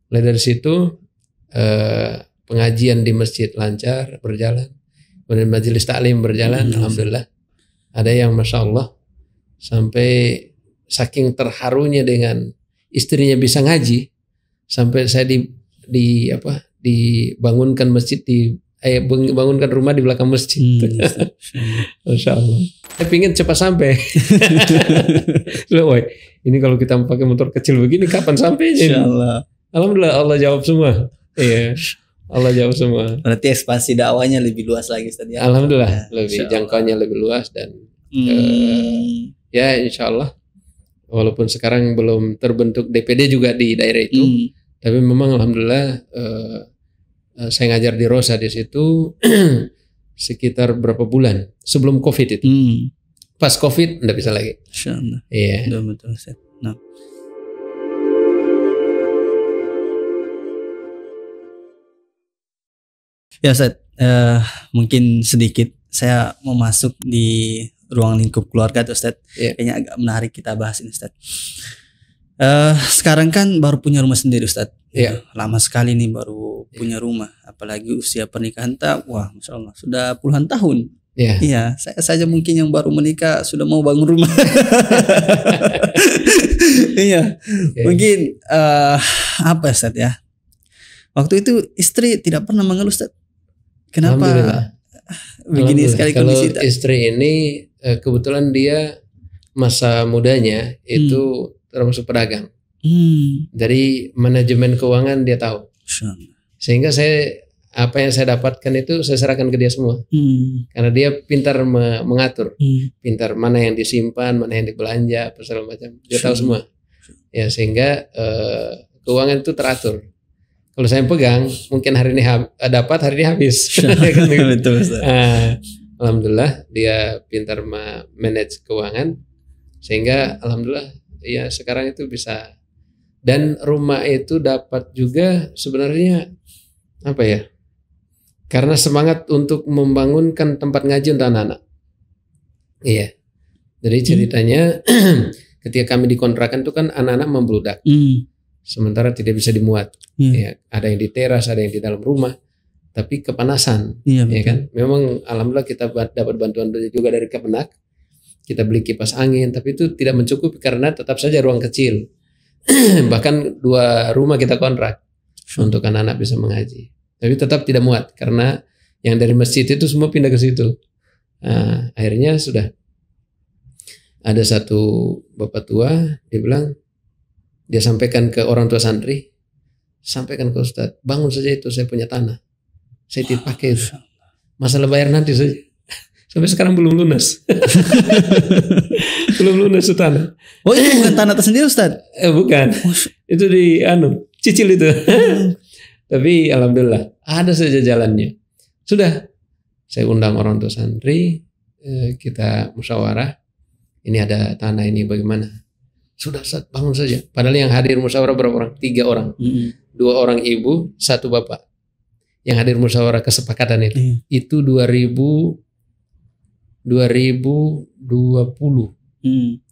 Mulai dari situ pengajian di masjid lancar berjalan, kemudian majelis taklim berjalan, alhamdulillah. Ada yang masya Allah sampai saking terharunya dengan istrinya bisa ngaji, sampai saya dibangunkan masjid bangunkan rumah di belakang masjid. Masya Allah. Saya pingin cepat sampai. Loh, ini kalau kita pakai motor kecil begini kapan sampainya? Insya Allah. Alhamdulillah Allah jawab semua. Iya, Allah jawab semua. Berarti ekspansi dakwahnya lebih luas lagi Ustaz ya. Alhamdulillah lebih jangkauannya lebih luas dan ya insya Allah. Walaupun sekarang belum terbentuk DPD juga di daerah itu, tapi memang alhamdulillah saya ngajar di Rosa di situ sekitar berapa bulan sebelum COVID itu. Pas COVID enggak bisa lagi. Insyaallah. Iya. Betul Ustaz. Nah. Ya Ustaz, mungkin sedikit saya mau masuk di ruang lingkup keluarga tuh Ustaz. Kayaknya agak menarik kita bahas ini Ustaz. Sekarang kan baru punya rumah sendiri Ustaz. Lama sekali nih baru punya rumah. Apalagi usia pernikahan wah Masya Allah sudah puluhan tahun. Iya, saya saja mungkin yang baru menikah sudah mau bangun rumah. Iya, mungkin apa Ustaz ya? Waktu itu istri tidak pernah mengeluh Ustaz. Kenapa begini sekali kondisi? Kalau istri ini kebetulan dia masa mudanya itu termasuk pedagang. Dari manajemen keuangan dia tahu. Sehingga apa yang saya dapatkan itu saya serahkan ke dia semua. Karena dia pintar mengatur. Pintar mana yang disimpan, mana yang dibelanja, apa segala macam. Dia tahu semua. Ya, sehingga keuangan itu teratur. Kalau saya pegang, mungkin hari ini dapat, hari ini habis. Betul, alhamdulillah dia pintar manage keuangan, sehingga alhamdulillah ya sekarang itu bisa. Dan rumah itu dapat juga sebenarnya apa ya? Karena semangat untuk membangunkan tempat ngaji untuk anak-anak. Iya. Jadi ceritanya ketika kami dikontrakan itu kan anak-anak membludak. Sementara tidak bisa dimuat. Ya, ada yang di teras, ada yang di dalam rumah, tapi kepanasan. Ya kan? Memang alhamdulillah kita dapat bantuan juga dari Kemenak. Kita beli kipas angin, tapi itu tidak mencukupi karena tetap saja ruang kecil. Bahkan 2 rumah kita kontrak untuk anak-anak bisa mengaji. Tapi tetap tidak muat karena yang dari masjid itu semua pindah ke situ. Nah, akhirnya sudah ada satu bapak tua, dia bilang, dia sampaikan ke orang tua santri, sampaikan ke Ustadz, bangun saja itu, saya punya tanah, saya tidak pakai itu, masalah bayar nanti saja. Sampai sekarang belum lunas. Belum lunas itu tanah. Oh, itu bukan tanah tersendiri Ustadz? Bukan, itu di cicil itu. Tapi alhamdulillah ada saja jalannya. Sudah, saya undang orang tua santri, kita musyawarah, ini ada tanah ini bagaimana? Sudah bangun saja. Padahal yang hadir musyawarah berapa orang? 3 orang. 2 orang ibu, 1 bapak. Yang hadir musyawarah kesepakatan itu. Itu 2020.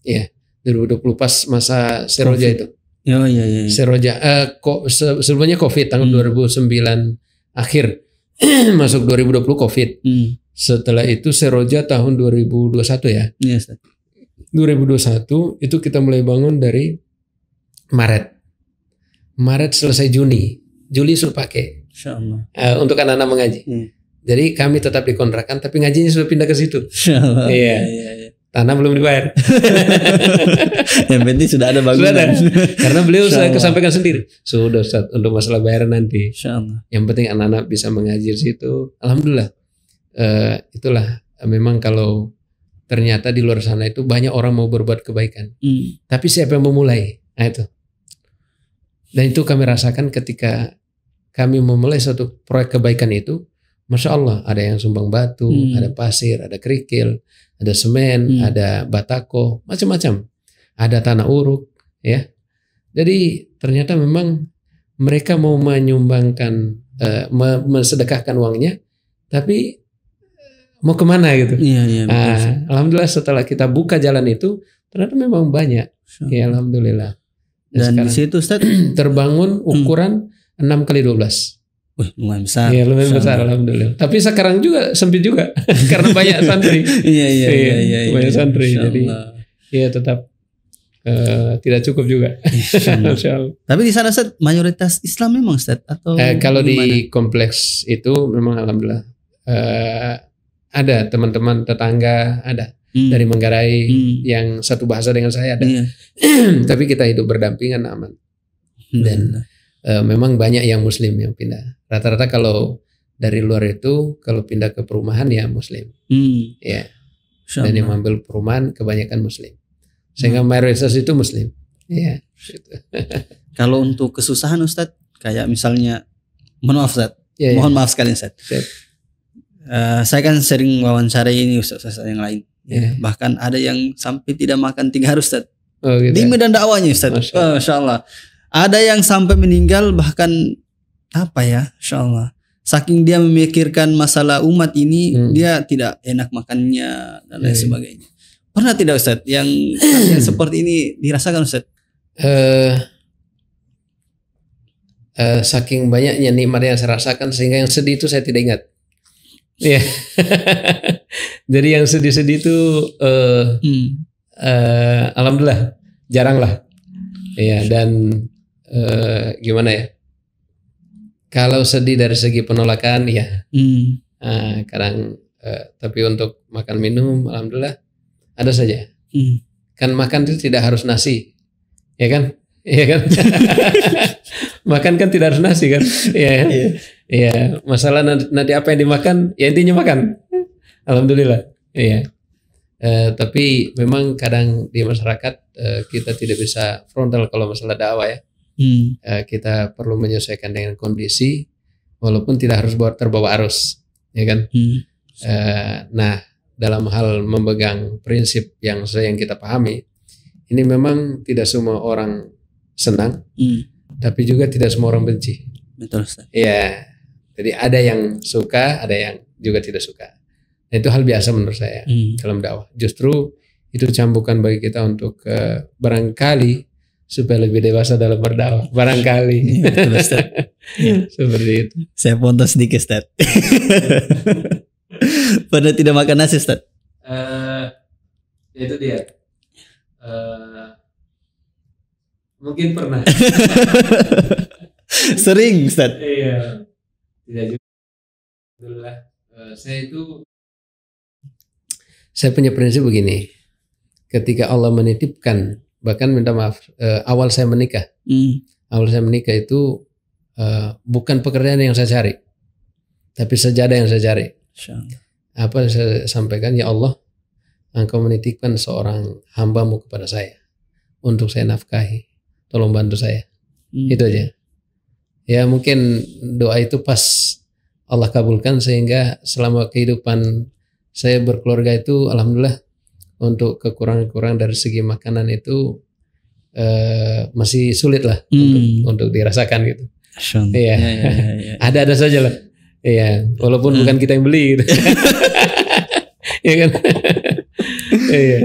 Ya, 2020 pas masa Seroja itu. Iya. Seroja. Sebelumnya COVID tahun 2009 akhir. Masuk 2020 COVID. Setelah itu Seroja tahun 2021 ya. Iya, 2021 itu kita mulai bangun dari Maret selesai Juli sudah pakai untuk anak-anak mengaji. Jadi kami tetap dikontrakan tapi ngajinya sudah pindah ke situ. Iya. Tanah belum dibayar. Yang penting sudah ada bangunan. Sudah ada. Karena beliau saya kesampaikan sendiri. Sudah Ustaz, untuk masalah bayaran nanti. Yang penting anak-anak bisa mengaji di situ. Alhamdulillah. Itulah memang kalau ternyata di luar sana itu banyak orang mau berbuat kebaikan. Tapi siapa yang memulai? Nah itu. Dan itu kami rasakan ketika kami memulai suatu proyek kebaikan itu. Masya Allah, ada yang sumbang batu, ada pasir, ada kerikil, ada semen, ada batako, macam-macam. Ada tanah uruk, ya. Jadi ternyata memang mereka mau menyumbangkan, mensedekahkan uangnya, tapi mau kemana gitu. Iya. Alhamdulillah setelah kita buka jalan itu ternyata memang banyak. Ya alhamdulillah. Dan di situ Ustaz terbangun ukuran 6x12. Wih, lumayan besar. Iya, lumayan besar alhamdulillah. Tapi sekarang juga sempit juga karena banyak santri. Iya. Banyak santri. Jadi ya tetap tidak cukup juga. Insyaallah. Tapi di sana Ustaz mayoritas Islam memang Ustaz atau kalau di kompleks itu memang alhamdulillah ada teman-teman tetangga ada dari Manggarai yang satu bahasa dengan saya ada. Tapi kita hidup berdampingan aman. Dan memang banyak yang Muslim yang pindah. Rata-rata kalau dari luar itu kalau pindah ke perumahan ya Muslim. Ya. Dan yang mengambil perumahan kebanyakan Muslim. Sehingga mayoritas itu Muslim. Iya. Gitu. Kalau untuk kesusahan Ustadz, kayak misalnya, mohon maaf Ustadz, mohon maaf sekali Ustadz. Saya kan sering wawancarai ini Ustadz yang lain. Bahkan ada yang sampai tidak makan 3 hari Ustadz. Gitu. Di medan dakwahnya Ustadz. Masya Allah. Ada yang sampai meninggal bahkan Insya Allah. Saking dia memikirkan masalah umat ini, dia tidak enak makannya dan lain sebagainya. Pernah tidak Ustadz yang seperti ini dirasakan Ustadz? Saking banyaknya nikmat yang saya rasakan sehingga yang sedih itu saya tidak ingat. Iya. Jadi yang sedih-sedih itu alhamdulillah jarang lah. Iya, dan gimana ya? Kalau sedih dari segi penolakan ya. Kadang tapi untuk makan minum alhamdulillah ada saja. Kan makan itu tidak harus nasi. Ya kan? Iya kan? Makan kan tidak harus nasi kan? Iya. Iya, masalah nanti apa yang dimakan, ya intinya makan. Alhamdulillah. Iya. Tapi memang kadang di masyarakat kita tidak bisa frontal kalau masalah dakwah ya. Kita perlu menyesuaikan dengan kondisi, walaupun tidak harus terbawa arus, ya kan? Nah, dalam hal memegang prinsip yang kita pahami, ini memang tidak semua orang senang, tapi juga tidak semua orang benci. Betul Ustaz. Iya. Jadi ada yang suka, ada yang juga tidak suka. Nah, itu hal biasa menurut saya dalam dakwah. Justru itu cambukan bagi kita untuk barangkali supaya lebih dewasa dalam berdakwah. Barangkali. Ya, betul Ustaz. Seperti itu. Saya potong sedikit Ustaz. Pernah tidak makan nasi Ustaz? Itu dia. Mungkin pernah. Sering Ustaz. Iya. Tidak juga. Alhamdulillah. Saya punya prinsip begini. Ketika Allah menitipkan, bahkan minta maaf, awal saya menikah. Awal saya menikah itu bukan pekerjaan yang saya cari, tapi sajadah yang saya cari. Apa yang saya sampaikan, ya Allah, Engkau menitipkan seorang hambamu kepada saya untuk saya nafkahi, tolong bantu saya. Itu aja. Ya mungkin doa itu pas Allah kabulkan sehingga selama kehidupan saya berkeluarga itu alhamdulillah untuk kekurangan-kekurangan dari segi makanan itu masih sulit lah untuk dirasakan gitu. Iya. Ada saja lah. Iya, walaupun bukan kita yang beli gitu. Iya kan? Iya.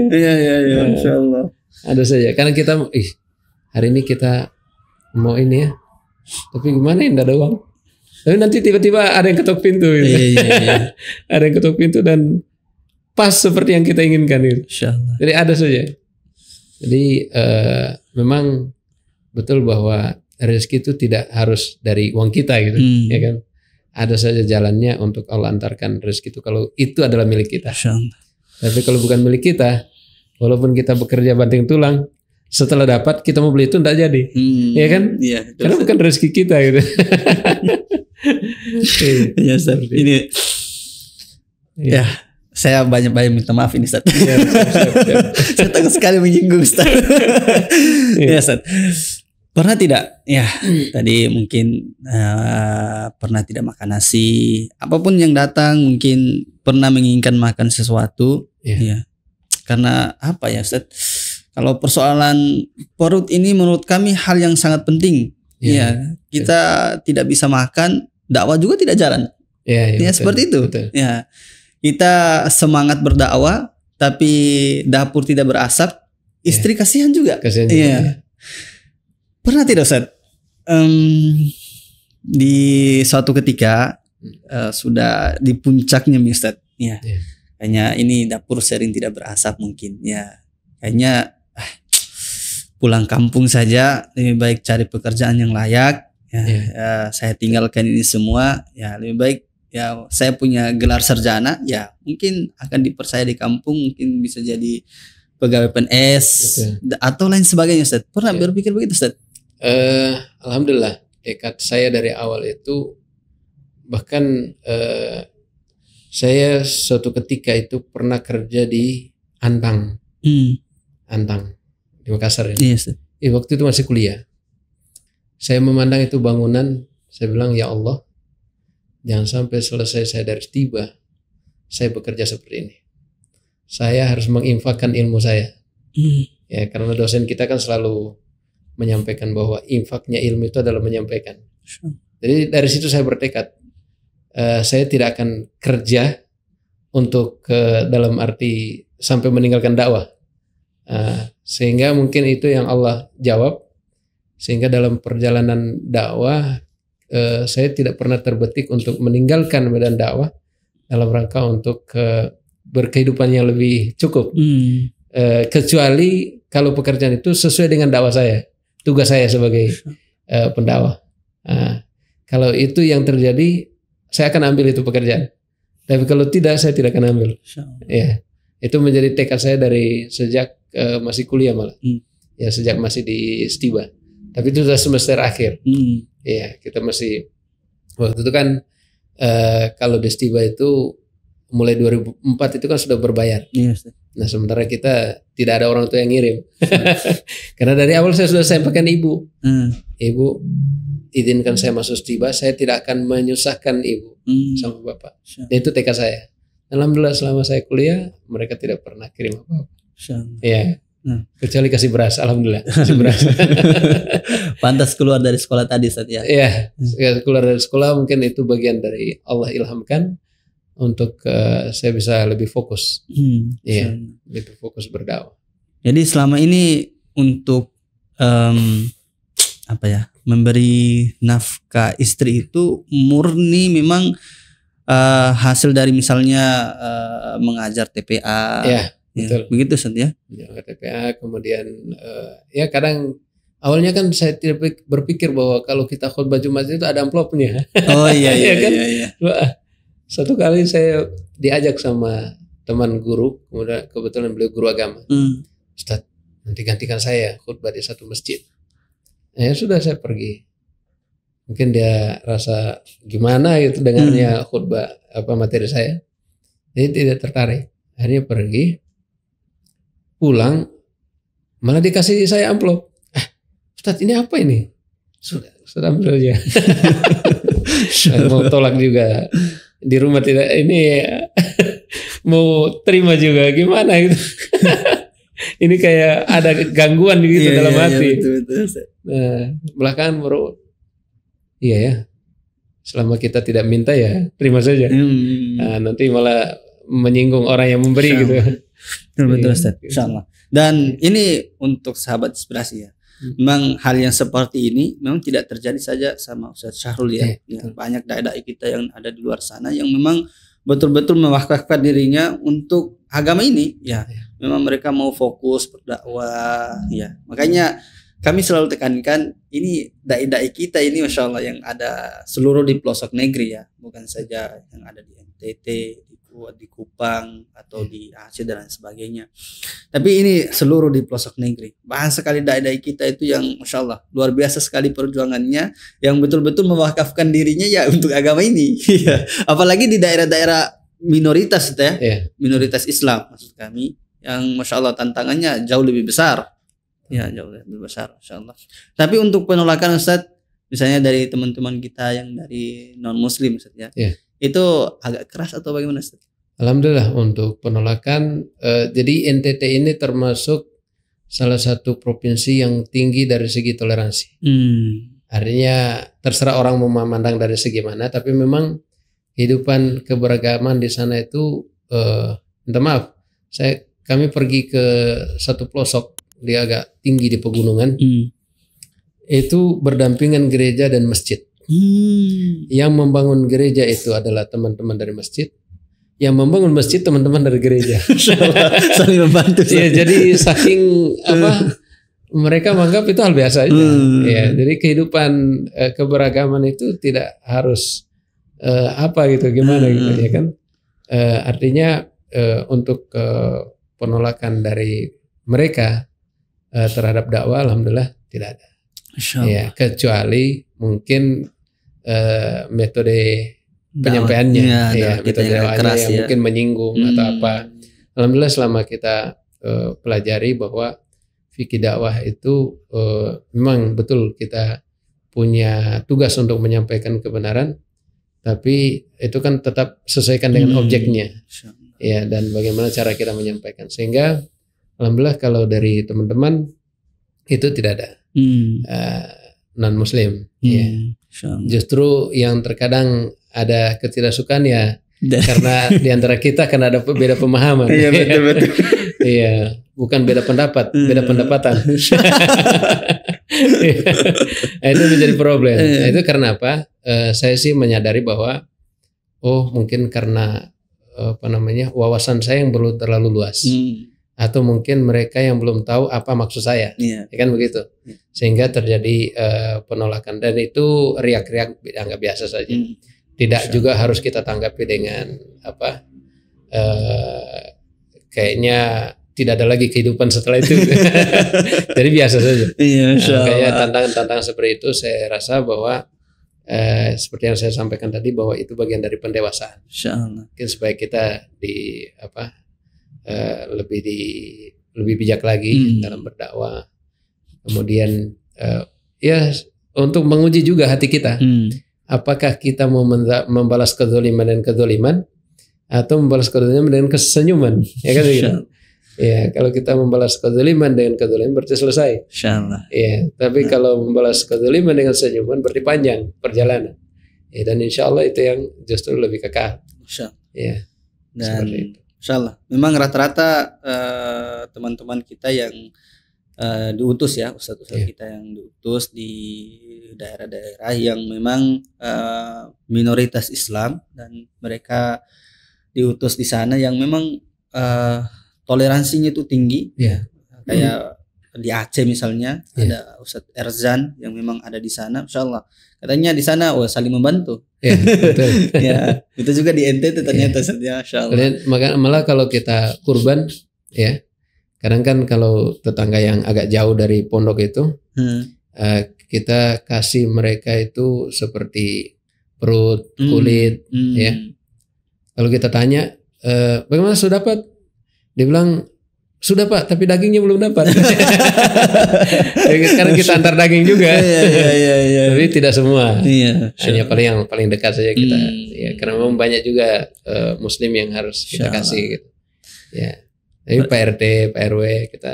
Insyaallah. Ada saja. Karena kita hari ini kita mau ini ya. Tapi gimana ya, enggak ada uang. Tapi nanti tiba-tiba ada yang ketok pintu gitu. Iya. Ada yang ketok pintu dan pas seperti yang kita inginkan gitu. Insyaallah. Jadi ada saja. Jadi memang betul bahwa rezeki itu tidak harus dari uang kita gitu, ya kan? Ada saja jalannya untuk Allah antarkan rezeki itu kalau itu adalah milik kita. Tapi kalau bukan milik kita, walaupun kita bekerja banting tulang, setelah dapat kita mau beli itu tidak jadi, ya kan? Iya. Karena bukan rezeki kita gitu. Iya, Ustaz. Ini ya, saya banyak-banyak minta maaf ini Ustaz. Ya, siap. Saya takut sekali menyinggung Ustaz. Ya, Ustaz. Pernah tidak? Ya, tadi mungkin pernah tidak makan nasi, apapun yang datang mungkin pernah menginginkan makan sesuatu, ya. Karena apa ya, Ustaz? Kalau persoalan perut ini menurut kami hal yang sangat penting. Ya, kita tidak bisa makan, dakwah juga tidak jalan. Ya, seperti itu. Betul. Ya. Kita semangat berdakwah tapi dapur tidak berasap, istri kasihan juga. Kasihan juga. Ya. Pernah tidak Ustaz? Di suatu ketika sudah di puncaknya Ustaz. Ya. Kayaknya ini dapur sering tidak berasap mungkin. Ya. Kayaknya pulang kampung saja, lebih baik cari pekerjaan yang layak. Ya, saya tinggalkan ini semua. Ya, lebih baik ya saya punya gelar sarjana, ya mungkin akan dipercaya di kampung, mungkin bisa jadi pegawai PNS atau lain sebagainya Ustaz. Pernah berpikir begitu Ustaz? Alhamdulillah tekad saya dari awal itu, bahkan saya suatu ketika itu pernah kerja di Antang, Antang di Makassar ini. Yes. Waktu itu masih kuliah. Saya memandang itu bangunan, saya bilang ya Allah, jangan sampai selesai saya dari tiba saya bekerja seperti ini. Saya harus menginfakkan ilmu saya. Ya, karena dosen kita kan selalu menyampaikan bahwa infaknya ilmu itu adalah menyampaikan. Jadi dari situ saya bertekad, saya tidak akan kerja untuk dalam arti sampai meninggalkan dakwah. Sehingga mungkin itu yang Allah jawab. Sehingga dalam perjalanan dakwah saya tidak pernah terbetik untuk meninggalkan medan dakwah dalam rangka untuk berkehidupan yang lebih cukup. Kecuali kalau pekerjaan itu sesuai dengan dakwah saya, tugas saya sebagai pendakwah. Kalau itu yang terjadi, saya akan ambil itu pekerjaan. Tapi kalau tidak, saya tidak akan ambil. Ya, itu menjadi tekad saya dari sejak masih kuliah malah. Ya, sejak masih di Setiba. Tapi itu sudah semester akhir. Ya, kita masih waktu itu kan kalau di Setiba itu mulai 2004 itu kan sudah berbayar. Yes. Nah, sementara kita tidak ada orang tua yang ngirim. Karena dari awal saya sudah sampaikan ibu. Ibu, izinkan saya masuk Setiba, saya tidak akan menyusahkan ibu sama bapak. Dan itu tekad saya. Alhamdulillah selama saya kuliah mereka tidak pernah kirim apa-apa. Ya. Kecuali kasih beras, alhamdulillah kasih beras. Pantas keluar dari sekolah tadi Ustaz ya. Iya, keluar dari sekolah mungkin itu bagian dari Allah ilhamkan untuk saya bisa lebih fokus. Iya, lebih fokus berdakwah. Jadi selama ini untuk memberi nafkah istri itu murni memang hasil dari misalnya mengajar TPA. Iya. Betul. Begitu Ustaz ya. TPA kemudian ya kadang awalnya kan saya tidak berpikir bahwa kalau kita khutbah Jumat itu ada amplopnya. Oh iya iya kan? iya. Satu kali saya diajak sama teman guru, kebetulan beliau guru agama. Ustaz, nanti gantikan saya khutbah di satu masjid. Ya sudah saya pergi. Mungkin dia rasa gimana gitu dengarnya khutbah materi saya. Jadi tidak tertarik. Akhirnya pergi. Pulang malah dikasih saya amplop. Ustaz ini apa ini? Sudah ambil aja. Mau tolak juga di rumah tidak ini mau terima juga gimana gitu. Ini kayak ada gangguan gitu dalam hati. Betul. Nah, belakangan baru iya ya. Selama kita tidak minta ya terima saja. Nah, nanti malah menyinggung orang yang memberi gitu. Betul Ustaz. Insyaallah. Dan ini untuk sahabat inspirasi ya. Memang hal yang seperti ini memang tidak terjadi saja sama Ustaz Syahrul ya. Banyak dai-dai kita yang ada di luar sana yang memang betul-betul mewakafkan dirinya untuk agama ini ya. Memang mereka mau fokus berdakwah ya. Makanya kami selalu tekankan ini dai-dai kita ini Masya Allah yang ada seluruh di pelosok negeri ya. Bukan saja yang ada di NTT, di Kupang atau di Aceh dan lain sebagainya. Tapi ini seluruh di pelosok negeri. Bahkan sekali dai-dai kita itu yang Masya Allah luar biasa sekali perjuangannya, yang betul-betul mewakafkan dirinya ya untuk agama ini. Apalagi di daerah-daerah minoritas ya, minoritas Islam maksud kami, yang Masya Allah tantangannya jauh lebih besar. Ya jauh lebih besar Masya Allah. Tapi untuk penolakan Ustaz, misalnya dari teman-teman kita yang dari non Muslim Ustaz ya. Itu agak keras atau bagaimana Ustaz? Alhamdulillah untuk penolakan. Jadi NTT ini termasuk salah satu provinsi yang tinggi dari segi toleransi. Artinya terserah orang mau memandang dari segi mana, tapi memang kehidupan keberagaman di sana itu, minta maaf, kami pergi ke satu pelosok, dia agak tinggi di pegunungan. itu berdampingan gereja dan masjid. Yang membangun gereja itu adalah teman-teman dari masjid, yang membangun masjid teman-teman dari gereja. Saling membantu. Ya, jadi saking mereka menganggap itu hal biasa aja. Ya, jadi kehidupan keberagaman itu tidak harus gimana gitu ya kan. Artinya untuk penolakan dari mereka terhadap dakwah alhamdulillah tidak ada. Ya, kecuali mungkin metode penyampaiannya metode dakwahnya yang mungkin menyinggung atau apa. Alhamdulillah selama kita pelajari bahwa fikih dakwah itu memang betul kita punya tugas untuk menyampaikan kebenaran, tapi itu kan tetap sesuaikan dengan objeknya. Ya, dan bagaimana cara kita menyampaikan, sehingga alhamdulillah kalau dari teman-teman itu tidak ada non muslim. Ya. Justru yang terkadang ada ketidaksukaan ya karena diantara kita kan ada beda pemahaman. Iya betul. Iya, bukan beda pendapat, beda pendapatan. Itu menjadi problem. Itu karena apa? Saya sih menyadari bahwa mungkin karena wawasan saya yang belum terlalu luas. Atau mungkin mereka yang belum tahu apa maksud saya, ya kan begitu, sehingga terjadi penolakan, dan itu riak-riak nggak biasa saja. Tidak juga harus kita tanggapi dengan kayaknya tidak ada lagi kehidupan setelah itu. Jadi biasa saja. Kayak tantangan-tantangan seperti itu, saya rasa bahwa seperti yang saya sampaikan tadi, bahwa itu bagian dari pendewasaan. Mungkin supaya kita lebih bijak lagi dalam berdakwah. Kemudian untuk menguji juga hati kita, apakah kita mau membalas kezaliman dan kezaliman atau membalas kezaliman dengan kesenyuman, ya kan begitu. Ya, kalau kita membalas kezaliman dengan kezaliman berarti selesai. Insyaallah. Ya, tapi kalau membalas kezaliman dengan senyuman berarti panjang perjalanan. Ya, dan insyaallah itu yang justru lebih kekal. Insyaallah. Ya. Dan insyaallah memang rata-rata teman-teman kita yang diutus ya, ustadz-ustadz kita yang diutus di daerah-daerah yang memang minoritas Islam, dan mereka diutus di sana yang memang toleransinya itu tinggi. Kayak di Aceh misalnya ada Ustadz Erzan yang memang ada di sana, insyaallah katanya di sana saling membantu. Betul. Ya, itu juga di NTT ternyata insyaallah. Malah kalau kita kurban ya, kadang kan kalau tetangga yang agak jauh dari pondok itu kita kasih mereka itu seperti perut, kulit ya. Kalau kita tanya bagaimana sudah dapat, dia bilang sudah Pak, tapi dagingnya belum dapat. Karena kita antar daging juga. Tapi tidak semua. Hanya yang paling dekat saja kita. Ya, karena memang banyak juga Muslim yang harus kita kasih. Gitu. Ya. Tapi Pak RT, Pak RW kita.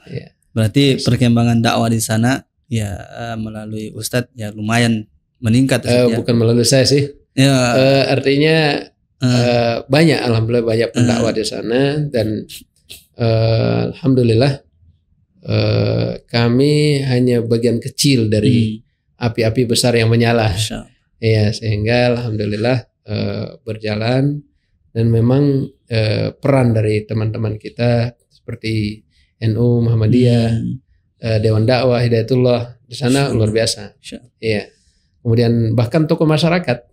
Ya. Berarti perkembangan dakwah di sana ya melalui Ustadz ya lumayan meningkat. Bukan melalui saya sih. Ya. Artinya banyak, alhamdulillah banyak pendakwah di sana, dan alhamdulillah kami hanya bagian kecil dari api-api besar yang menyala. Ya, sehingga alhamdulillah berjalan, dan memang peran dari teman-teman kita seperti NU, Muhammadiyah, Dewan Dakwah, Hidayatullah di sana luar biasa. Ya. Kemudian bahkan tokoh masyarakat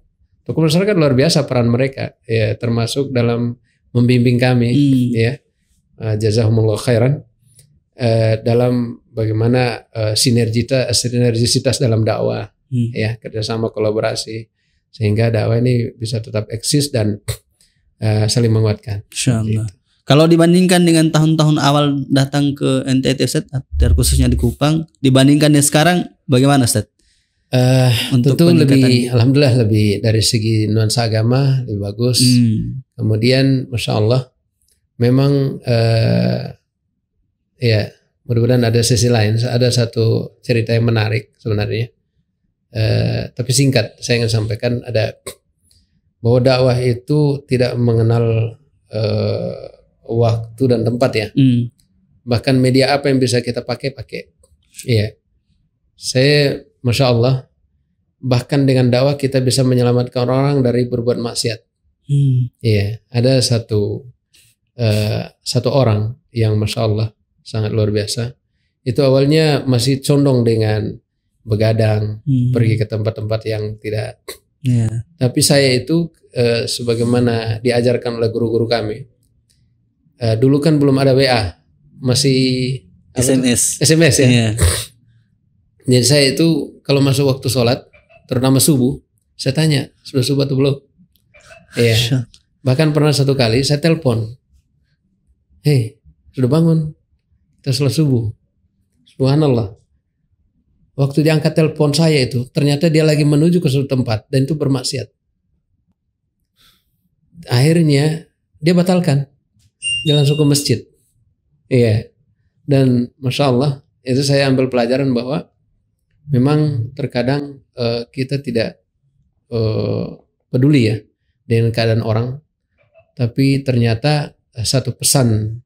luar biasa peran mereka, ya, termasuk dalam membimbing kami, ya. Jazahumullah khairan dalam bagaimana sinergisitas dalam dakwah, ya, kerjasama kolaborasi, sehingga dakwah ini bisa tetap eksis dan saling menguatkan. Insyaallah. Kalau dibandingkan dengan tahun-tahun awal datang ke NTT Ustaz, khususnya di Kupang, dibandingkan yang sekarang bagaimana Ustaz? Tentu lebih, alhamdulillah lebih dari segi nuansa agama lebih bagus. Kemudian masya Allah memang ya mudah-mudahan ada sisi lain. Ada satu cerita yang menarik sebenarnya, tapi singkat saya ingin sampaikan, ada bahwa dakwah itu tidak mengenal waktu dan tempat ya. Bahkan media apa yang bisa kita pakai. Iya. saya Masya Allah, bahkan dengan dakwah kita bisa menyelamatkan orang dari berbuat maksiat. Iya, ada satu orang yang Masya Allah sangat luar biasa. Itu awalnya masih condong dengan begadang, pergi ke tempat-tempat yang tidak. Tapi saya itu sebagaimana diajarkan oleh guru-guru kami. Dulu kan belum ada WA, masih SMS ya. Jadi saya itu kalau masuk waktu sholat, terutama subuh, saya tanya sudah subuh atau belum. Iya. Bahkan pernah satu kali saya telepon, hei sudah bangun, kita sholat subuh. Subhanallah. Waktu diangkat telepon saya itu, ternyata dia lagi menuju ke suatu tempat dan itu bermaksiat. Akhirnya dia batalkan, dia langsung ke masjid. Iya. Dan Masya Allah, itu saya ambil pelajaran bahwa memang terkadang kita tidak peduli ya dengan keadaan orang, tapi ternyata satu pesan,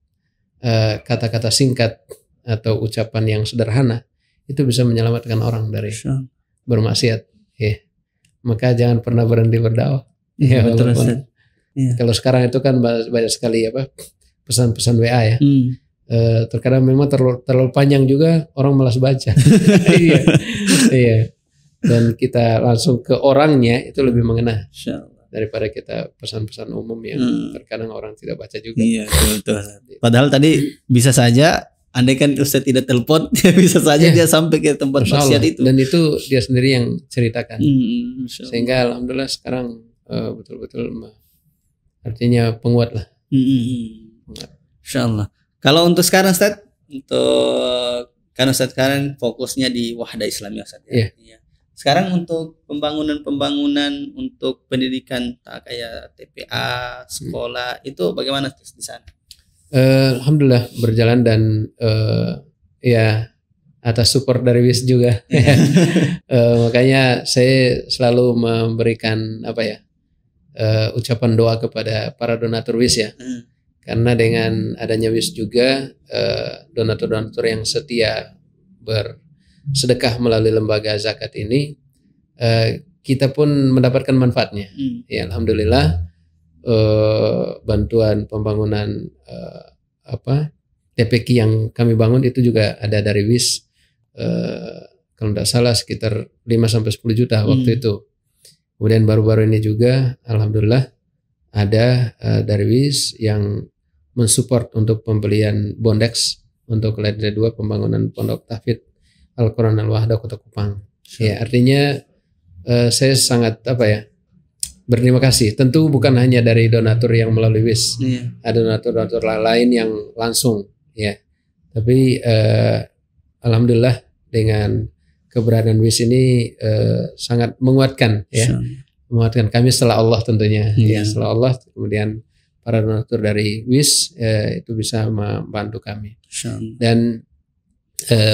kata-kata singkat atau ucapan yang sederhana itu bisa menyelamatkan orang dari bermaksiat. Ya. Maka jangan pernah berhenti berdakwah. Ya, betul. Kalau sekarang itu kan banyak sekali pesan-pesan WA ya. Terkadang memang terlalu panjang juga, orang malas baca. Iya. Dan kita langsung ke orangnya itu lebih mengena daripada kita pesan-pesan umum yang terkadang orang tidak baca juga. Iya, betul. Padahal tadi bisa saja andai kan Ustaz tidak telepon, bisa saja dia sampai ke tempat maksiat itu. Dan itu dia sendiri yang ceritakan. Sehingga alhamdulillah sekarang betul-betul artinya penguat lah. Insyaallah. Kalau untuk sekarang Ustaz, kan Ustaz sekarang fokusnya di Wahda Islamiyah Ustaz ya. Yeah. Sekarang untuk pembangunan untuk pendidikan kayak TPA, sekolah itu bagaimana di sana? Alhamdulillah berjalan dan ya atas support dari WIS juga. Makanya saya selalu memberikan ucapan doa kepada para donatur WIS ya. Karena dengan adanya WIS juga donatur-donatur yang setia bersedekah melalui lembaga zakat ini, kita pun mendapatkan manfaatnya. Ya alhamdulillah. Bantuan pembangunan TPQ yang kami bangun itu juga ada dari WIS, kalau tidak salah sekitar 5-10 juta waktu itu. Kemudian baru-baru ini juga alhamdulillah ada dari WIS yang mensupport untuk pembelian bondex untuk LD 2 pembangunan Pondok Tahfidz Al-Quran Al-Wahda Kota Kupang. Ya artinya saya sangat berterima kasih. Tentu bukan hanya dari donatur yang melalui WIS, ada donatur-donatur lain yang langsung, ya. Tapi alhamdulillah dengan keberadaan WIS ini sangat menguatkan, ya, menguatkan kami setelah Allah tentunya, ya, setelah Allah. Kemudian para donatur dari WIS itu bisa membantu kami. Dan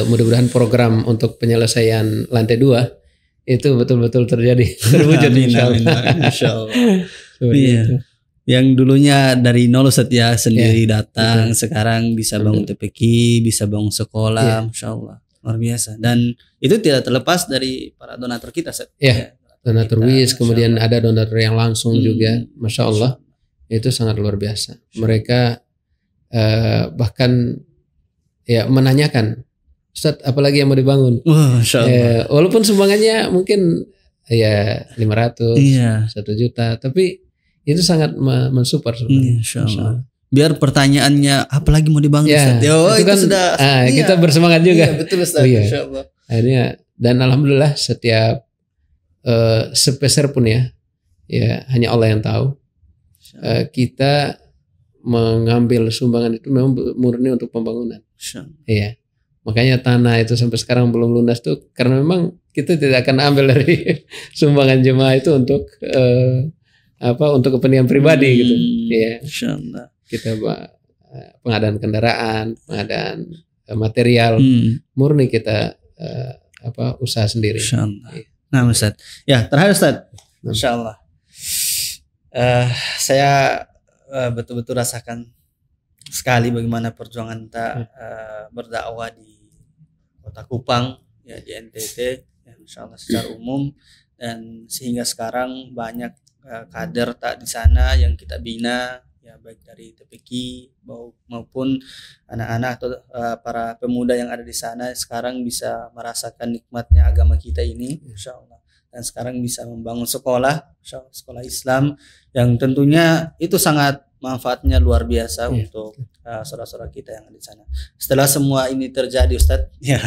mudah-mudahan program untuk penyelesaian lantai 2 itu betul-betul terwujud insyaallah. Iya. Yang dulunya dari nol setia sendiri datang, sekarang bisa bangun TPQ, bisa bangun sekolah, insyaallah luar biasa. Dan itu tidak terlepas dari para donatur kita, Set. Iya. Donatur WIS, kemudian ada donatur yang langsung juga, masya Allah, itu sangat luar biasa. Mereka bahkan ya menanyakan, Ustaz, apalagi yang mau dibangun? Walaupun sumbangannya mungkin ya 500, 1 juta, tapi itu sangat mensupport sebenarnya. Biar pertanyaannya apalagi mau dibangun? Ya, itu kan sudah kita bersemangat juga. Iya, betul Ustaz. Insyaallah. Akhirnya dan alhamdulillah setiap sepeser pun ya hanya Allah yang tahu. Kita mengambil sumbangan itu memang murni untuk pembangunan. Iya. Makanya tanah itu sampai sekarang belum lunas tuh karena memang kita tidak akan ambil dari sumbangan jemaah itu untuk untuk kepentingan pribadi gitu. Ya. Insyaallah. Kita pengadaan kendaraan, pengadaan material, murni kita usaha sendiri. Insyaallah. Nah, Ustaz. Ya, terakhir Ustaz. Insyaallah. Saya betul-betul rasakan sekali bagaimana perjuangan kita berdakwah di Kota Kupang ya di NTT ya, insya Allah secara umum, dan sehingga sekarang banyak kader tak di sana yang kita bina ya, baik dari TPQ maupun anak-anak atau para pemuda yang ada di sana sekarang bisa merasakan nikmatnya agama kita ini, insya Allah. Dan sekarang bisa membangun sekolah Islam yang tentunya itu sangat manfaatnya luar biasa untuk saudara-saudara kita yang ada di sana. Setelah semua ini terjadi Ustadz, ya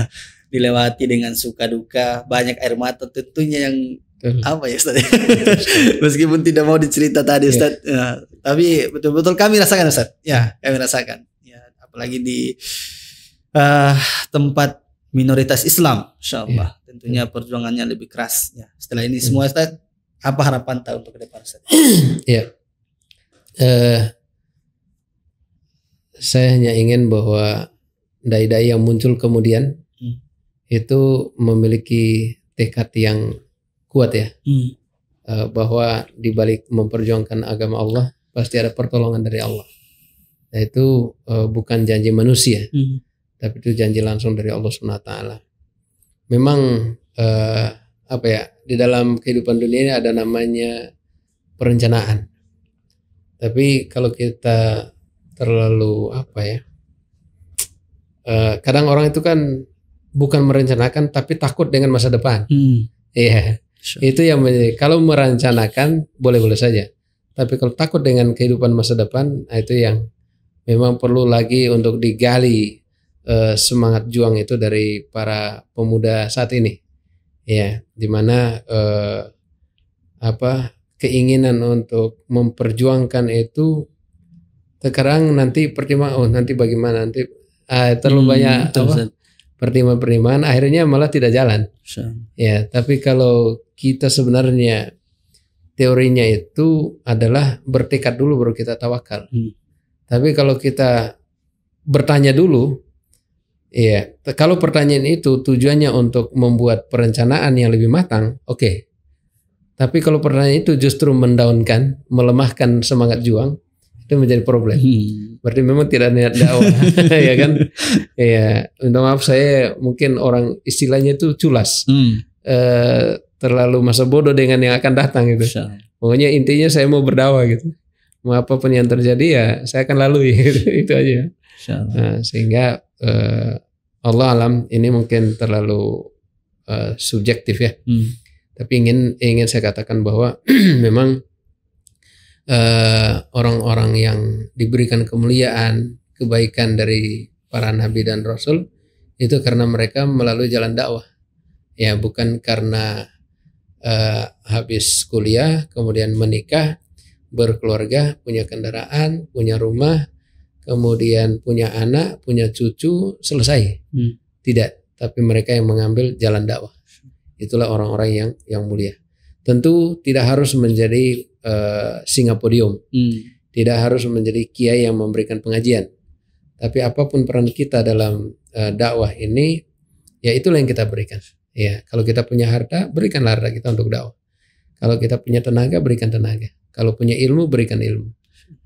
dilewati dengan suka duka, banyak air mata tentunya yang apa ya Ustadz? Meskipun tidak mau dicerita tadi Ustadz, ya, tapi betul-betul kami rasakan Ustadz. Ya, kami rasakan. Ya, apalagi di tempat minoritas Islam, insyaallah tentunya perjuangannya lebih keras. Ya, setelah ini semua Ustaz, apa harapan tahu untuk ke depan Ustaz? Ya, saya hanya ingin bahwa dai-dai yang muncul kemudian itu memiliki tekad yang kuat ya, bahwa di balik memperjuangkan agama Allah pasti ada pertolongan dari Allah. Nah, itu bukan janji manusia. Tapi itu janji langsung dari Allah SWT. Memang apa ya, di dalam kehidupan dunia ini ada namanya perencanaan. Tapi kalau kita terlalu apa ya, kadang orang itu kan bukan merencanakan tapi takut dengan masa depan. Iya, itu yang kalau merencanakan boleh-boleh saja. Tapi kalau takut dengan kehidupan masa depan, nah itu yang memang perlu lagi untuk digali. Semangat juang itu dari para pemuda saat ini, ya, dimana keinginan untuk memperjuangkan itu sekarang nanti pertimbangan, nanti bagaimana, nanti terlalu banyak pertimbangan, akhirnya malah tidak jalan. Ya, tapi kalau kita sebenarnya teorinya itu adalah bertekad dulu baru kita tawakal. Tapi kalau kita bertanya dulu. Iya, kalau pertanyaan itu tujuannya untuk membuat perencanaan yang lebih matang, oke. Tapi kalau pertanyaan itu justru mendaunkan, melemahkan semangat juang, itu menjadi problem. Berarti memang tidak niat dakwah, ya kan? Iya, minta maaf saya mungkin orang istilahnya itu culas, terlalu masa bodoh dengan yang akan datang gitu. Pokoknya intinya saya mau berdakwah gitu. Mau apapun yang terjadi ya saya akan lalui, gitu. Itu aja. Nah, sehingga Allah alam ini mungkin terlalu subjektif ya. Tapi ingin saya katakan bahwa memang orang-orang yang diberikan kemuliaan, kebaikan dari para nabi dan rasul itu karena mereka melalui jalan dakwah. Ya, bukan karena habis kuliah kemudian menikah, berkeluarga, punya kendaraan, punya rumah, kemudian punya anak, punya cucu, selesai. Tidak, tapi mereka yang mengambil jalan dakwah. Itulah orang-orang yang mulia. Tentu tidak harus menjadi singa podium. Tidak harus menjadi kiai yang memberikan pengajian. Tapi apapun peran kita dalam dakwah ini, ya itulah yang kita berikan. Ya, kalau kita punya harta, berikanlah harta kita untuk dakwah. Kalau kita punya tenaga, berikan tenaga. Kalau punya ilmu, berikan ilmu.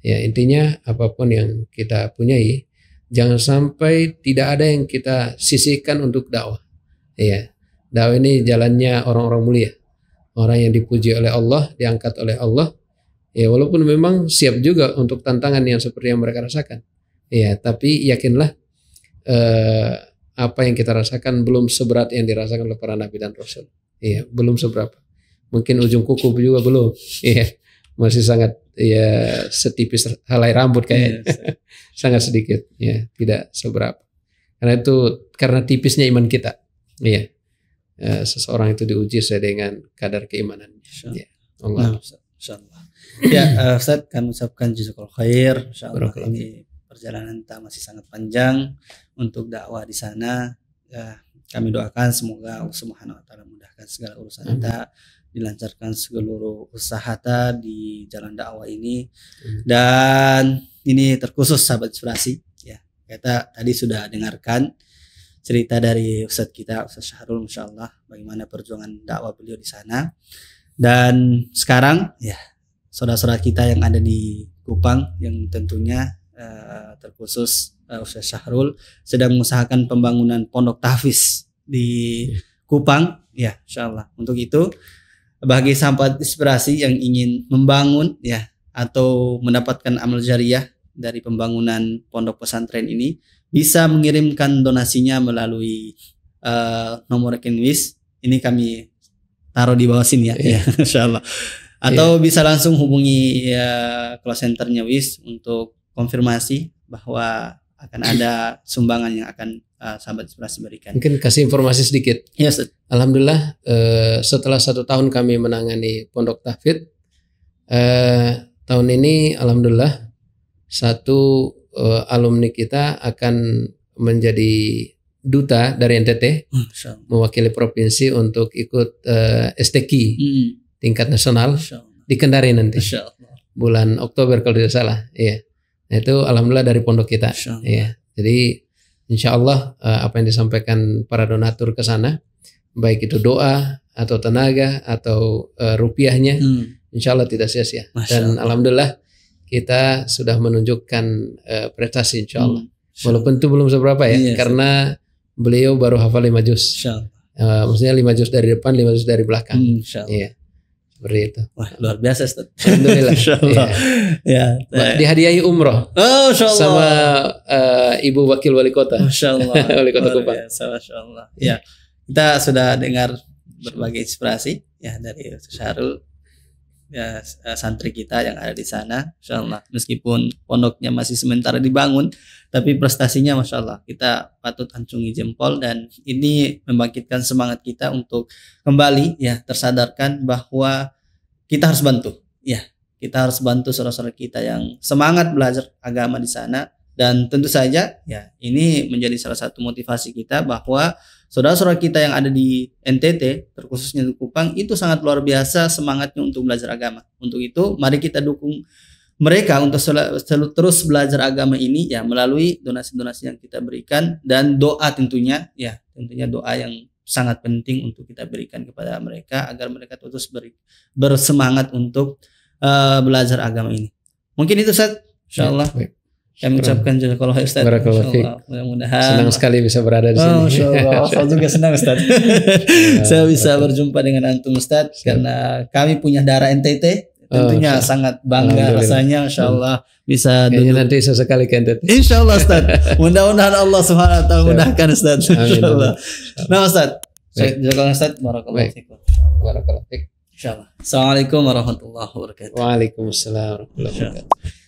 Ya, intinya apapun yang kita punyai, jangan sampai tidak ada yang kita sisihkan untuk dakwah. Ya, dakwah ini jalannya orang-orang mulia, orang yang dipuji oleh Allah, diangkat oleh Allah. Ya, walaupun memang siap juga untuk tantangan yang seperti yang mereka rasakan. Ya, tapi yakinlah apa yang kita rasakan belum seberat yang dirasakan oleh para nabi dan rasul. Ya, belum seberapa. Mungkin ujung kuku juga belum. Ya, masih sangat ya setipis helai rambut kayaknya. Sangat sedikit, ya, tidak seberapa. Karena tipisnya iman kita. Iya. Seseorang itu diuji sesuai dengan kadar keimanannya. Ya. Allah. Insyaallah. Ya, Ustaz kami ucapkan jazakallahu khair. Insyaallah ini perjalanan kita masih sangat panjang untuk dakwah di sana. Ya, kami doakan semoga Allah Subhanahu wa taala mudahkan segala urusan kita, dilancarkan seluruh usaha kita di jalan dakwah ini. Dan ini terkhusus sahabat inspirasi ya. Kita tadi sudah dengarkan cerita dari Ustadz kita, Ustadz Syahrul, insyaallah bagaimana perjuangan dakwah beliau di sana. Dan sekarang ya saudara-saudara kita yang ada di Kupang yang tentunya terkhusus Ustadz Syahrul sedang mengusahakan pembangunan pondok tahfiz di Kupang ya, insyaallah. Untuk itu bagi sahabat inspirasi yang ingin membangun ya atau mendapatkan amal jariah dari pembangunan pondok pesantren ini, bisa mengirimkan donasinya melalui nomor rekening WIS. Ini kami taruh di bawah sini ya, ya insyaallah. Atau bisa langsung hubungi call centernya WIS untuk konfirmasi bahwa akan ada sumbangan yang akan sahabat inspirasi berikan. Mungkin kasih informasi sedikit. Ya, alhamdulillah setelah 1 tahun kami menangani Pondok Tahfidz, tahun ini alhamdulillah satu alumni kita akan menjadi duta dari NTT, mewakili provinsi untuk ikut STQ tingkat nasional di Kendari nanti bulan Oktober kalau tidak salah. Iya. Nah, itu alhamdulillah dari pondok kita. Iya. Jadi insya Allah apa yang disampaikan para donatur ke sana, baik itu doa atau tenaga atau rupiahnya, insya Allah tidak sia-sia. Dan alhamdulillah kita sudah menunjukkan prestasi insya Allah. Walaupun itu belum seberapa ya, karena beliau baru hafal 5 juz. Maksudnya 5 juz dari depan, 5 juz dari belakang. Iya. Seperti itu. Wah, luar biasa Ustaz. Alhamdulillah. Insyaallah. Ya. Dihadiahi umroh. Oh, insyaallah. Sama Ibu Wakil Wali Kota. Masyaallah. Wali Kota Kupang. Masyaallah. Ya. Kita sudah dengar berbagai inspirasi ya dari Syahrul, ya, santri kita yang ada di sana. Insyaallah. Meskipun pondoknya masih sementara dibangun, tapi prestasinya masyaallah kita patut acungi jempol, dan ini membangkitkan semangat kita untuk kembali ya tersadarkan bahwa kita harus bantu ya, kita harus bantu saudara-saudara kita yang semangat belajar agama di sana. Dan tentu saja ya ini menjadi salah satu motivasi kita bahwa saudara-saudara kita yang ada di NTT, terkhususnya di Kupang, itu sangat luar biasa semangatnya untuk belajar agama. Untuk itu mari kita dukung mereka untuk selalu terus belajar agama ini ya melalui donasi-donasi yang kita berikan, dan doa tentunya ya, tentunya doa yang sangat penting untuk kita berikan kepada mereka agar mereka terus bersemangat untuk belajar agama ini. Mungkin itu Ustaz, insyaallah. Kami ucapkan jazakallahu khairan Ustaz. Mudah-mudahan senang sekali bisa berada di sini. Insyaallah. Saya juga senang Ustaz. Saya bisa berjumpa dengan antum Ustaz karena kami punya darah NTT. Tentunya sangat bangga rasanya, insyaallah bisa duduk. Nanti sesekali ke NTT. Insyaallah Ustaz. Mudah-mudahan Allah Subhanahu wa taala mudahkan Ustaz. Insyaallah. Nah Ustaz, jazakallahu Ustaz, barakallahu fikum. Barakallahu fiik. Insyaallah. Assalamualaikum warahmatullahi wabarakatuh. Waalaikumsalam warahmatullahi wabarakatuh.